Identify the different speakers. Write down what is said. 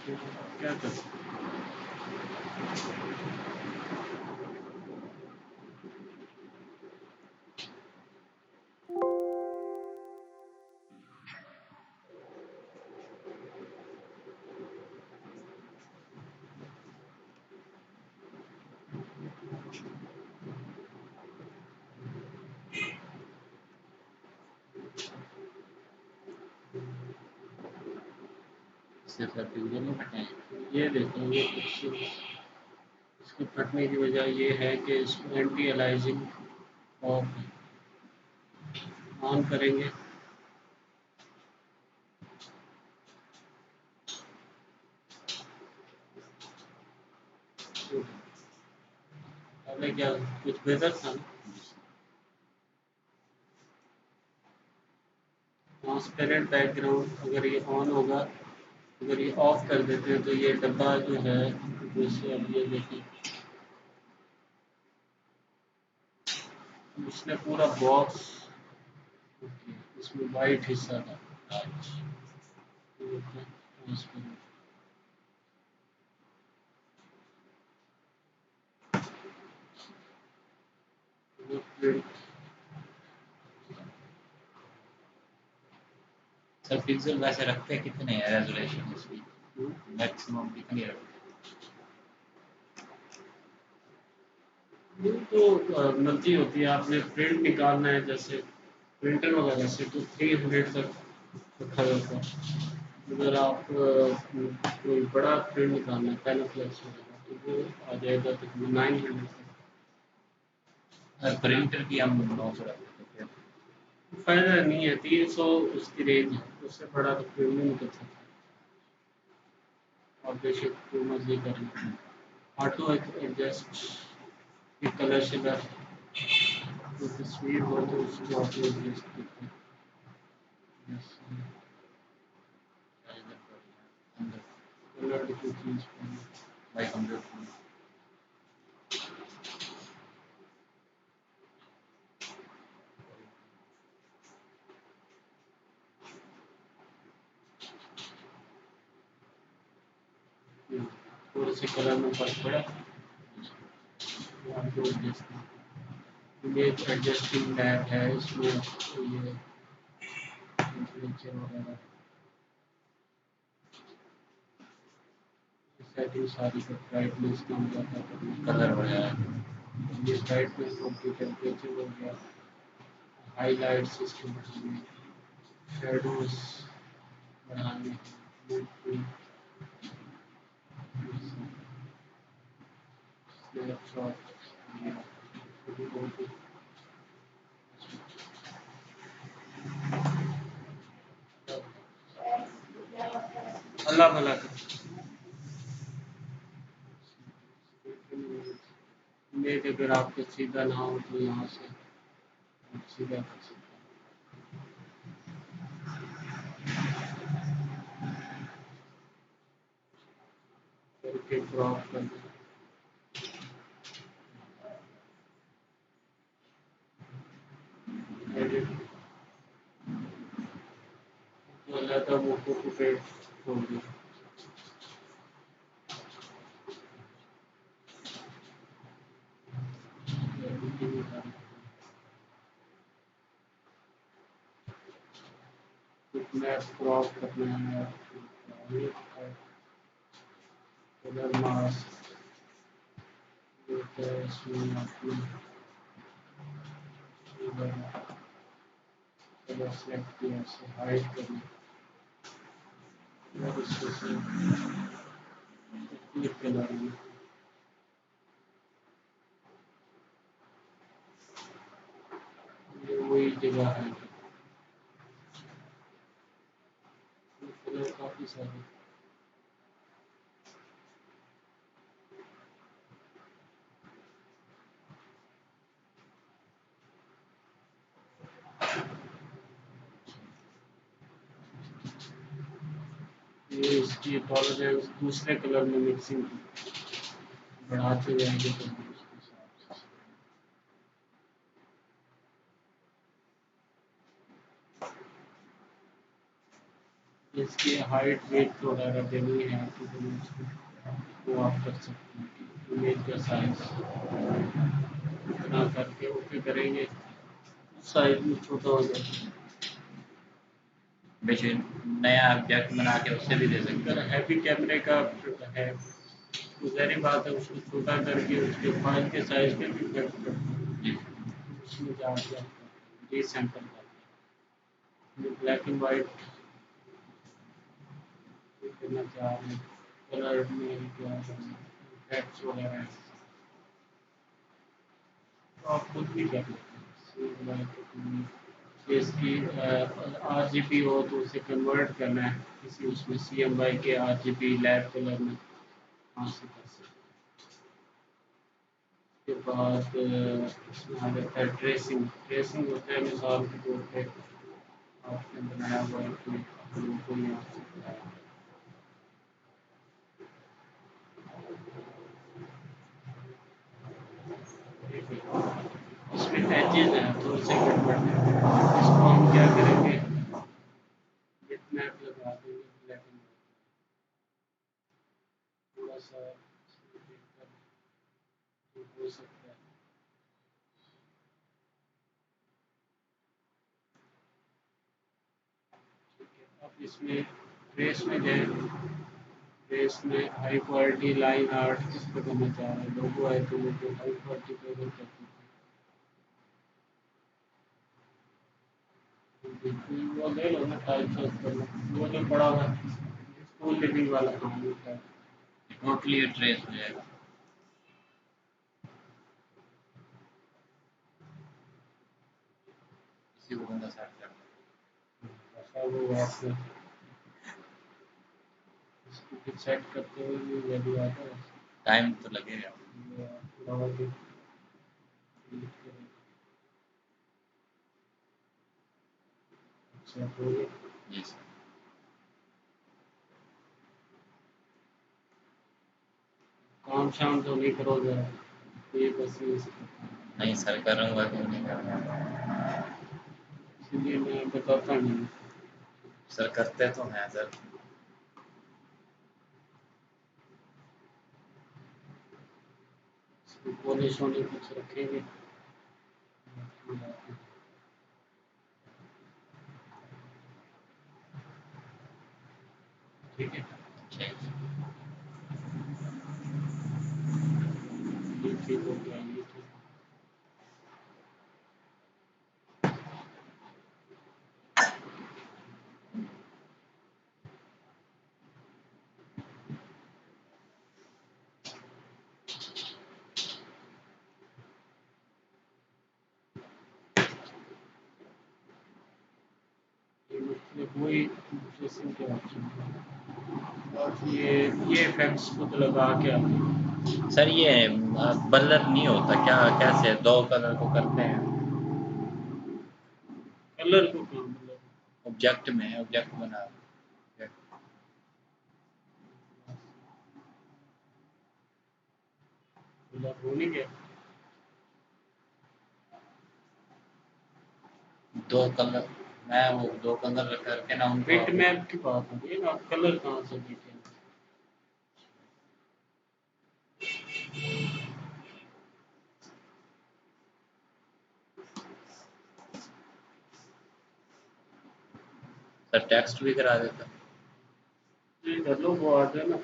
Speaker 1: क्या कर सकते
Speaker 2: सिर्फ पिंजरे में फटे हैं।
Speaker 1: ये देखो ये कुछ इसके फटने की वजह ये है कि इसको एंटी अलाइजिंग ऑफ ऑन करेंगे। पहले क्या कुछ बेहतर था ना, ट्रांसपेरेंट बैकग्राउंड अगर ये ऑन होगा, अगर ये ऑफ कर देते हैं तो ये डब्बा जो है, जैसे अब ये देखिए इसने पूरा बॉक्स, इसमें वाइट हिस्सा था। प्रिंट
Speaker 2: सर पिक्सल वैसे रखते हैं कितने हैं रेजोल्यूशन इसकी, मैक्सिमम कितनी रखते
Speaker 1: ये तो मर्जी होती है, आपने प्रिंट निकालना है जैसे प्रिंटर वगैरह से तो 300 तक रखा जाता है। अगर आप कोई बड़ा प्रिंट निकालना है पेनाफ्लेक्स वगैरह तो वो आ जाएगा तकरीबन 900 तक।
Speaker 2: हैं? प्रिंटर की हम 900 रखते हैं।
Speaker 1: फायदा नहीं है, 300 उसकी रेंज है, उससे बड़ा तो प्रिंट नहीं निकल सकता। आप बेशक जो मर्जी कर लें। ऑटो एडजस्ट ये कलर शेडर, कोई तस्वीर हो तो उसको ऑटो एडजस्ट करते हैं। Yes, कलर की चीज
Speaker 2: बाई 100
Speaker 1: थोड़े से कलर में फर्क पड़ा। Auto adjust image adjusting tab है इसमें, ये टेम्परेचर वगैरह सेटिंग सारी का ब्राइटनेस कम ज़्यादा करना,
Speaker 2: कलर वगैरह।
Speaker 1: ये ब्राइटनेस कम, टेम्परेचर हो गया, हाईलाइट सिस्टम बढ़ाने, शेडोज बढ़ाने, स्नैपशॉट अल्लाह भला करे। इमेज अगर आपको सीधा ना हो तो यहाँ से आप सीधा कर सकते हैं, करके क्रॉप कर दें। एडिट तो अलग वो फोटो पे छोड़ दिया। मैप क्रॉप करना है, कलर मास्क इसमें आपने कलर सेलेक्ट किया, से हाइड करना और इसको से क्लिक कलर में ये वही जगह है, कलर काफ़ी सारे। ये इसकी टॉलरेंस दूसरे कलर में मिक्सिंग बढ़ाते जाएंगे तो उसके हिसाब से ये इसकी हाइट वेट वगैरह देनी है तो फिर उसको वो आप कर सकते हैं कि इमेज का साइज इतना करके ओके करेंगे, साइज में छोटा हो जाएगा।
Speaker 2: वैसे नया ऑब्जेक्ट बना के उससे भी दे सकते
Speaker 1: अगर
Speaker 2: हैं।
Speaker 1: हैवी कैमरे का है तो ज़ाहिर बात है उसको छोटा करके उसके फाइल के साइज पे भी कट कर
Speaker 2: जी।
Speaker 1: उसमें जाके रीसैंपल करते हैं ब्लैक एंड वाइट करना चाह रहे हैं, कलर में क्या इफेक्ट्स वगैरह हैं, तो आप खुद भी कर लेते हैं। इसकी RGB हो तो उसे कन्वर्ट करना है किसी उसमें CMY के RGB लैब कलर में कहाँ से कर सकते हैं। उसके बाद इसमें आ जाता है ट्रेसिंग। ट्रेसिंग होता है मिसाल के तौर पे आपने बनाया हुआ है कि लोगों को यहाँ से बनाया, ठीक है। इसमें एजेस हैं थोड़े से गड़बड़ है, इसको हम क्या करेंगे बिटमैप लगा देंगे ब्लैक एंड व्हाइट, थोड़ा सा इसमें देखकर जो हो सकता है। ठीक है, अब इसमें ट्रेस में जाए, ट्रेस में हाई क्वालिटी लाइन आर्ट किस पे करना चाह रहे हैं, लोगो है तो लोगो हाई क्वालिटी पे अगर करते हैं वो ले लो ना, टाइप सर्च कर लो, वो जो पड़ा हुआ है स्कूल लिविंग वाला काम होता है।
Speaker 2: टोटली ट्रेस हो जाएगा। इसी को बंदा सेट कर
Speaker 1: ऐसा वो आप इसको सेट करते हुए भी वैल्यू आता है,
Speaker 2: टाइम तो लगेगा।
Speaker 1: ये थोड़ा और भी delete करें। अच्छा तो ये
Speaker 2: जी सर।
Speaker 1: काम शाम तो नहीं करोगे ये बस ये
Speaker 2: नहीं सर करूँगा, क्यों नहीं करूँगा।
Speaker 1: इसलिए मैं बताता नहीं।
Speaker 2: सर करते तो हैं सर।
Speaker 1: इसको पॉलिश होने कुछ रखेंगे, ठीक है।
Speaker 2: ठीक।
Speaker 1: ये ठीक हो गया, ये ठीक। ये मतलब वही ड्रेसिंग के ऑप्शन है और ये इफेक्ट्स खुद लगा के आते हैं।
Speaker 2: सर ये बलर नहीं होता क्या, कैसे दो कलर को करते हैं
Speaker 1: कलर को कहाँ मतलब
Speaker 2: ऑब्जेक्ट में, ऑब्जेक्ट बना
Speaker 1: कलर हो नहीं गया,
Speaker 2: दो कलर, मैं वो दो कलर करके ना उनको
Speaker 1: बिट मैप की बात हो रही है ना, कलर कहाँ से देखें।
Speaker 2: सर टेक्स्ट भी करा देता।
Speaker 1: ये कर लो वो आ जाए ना।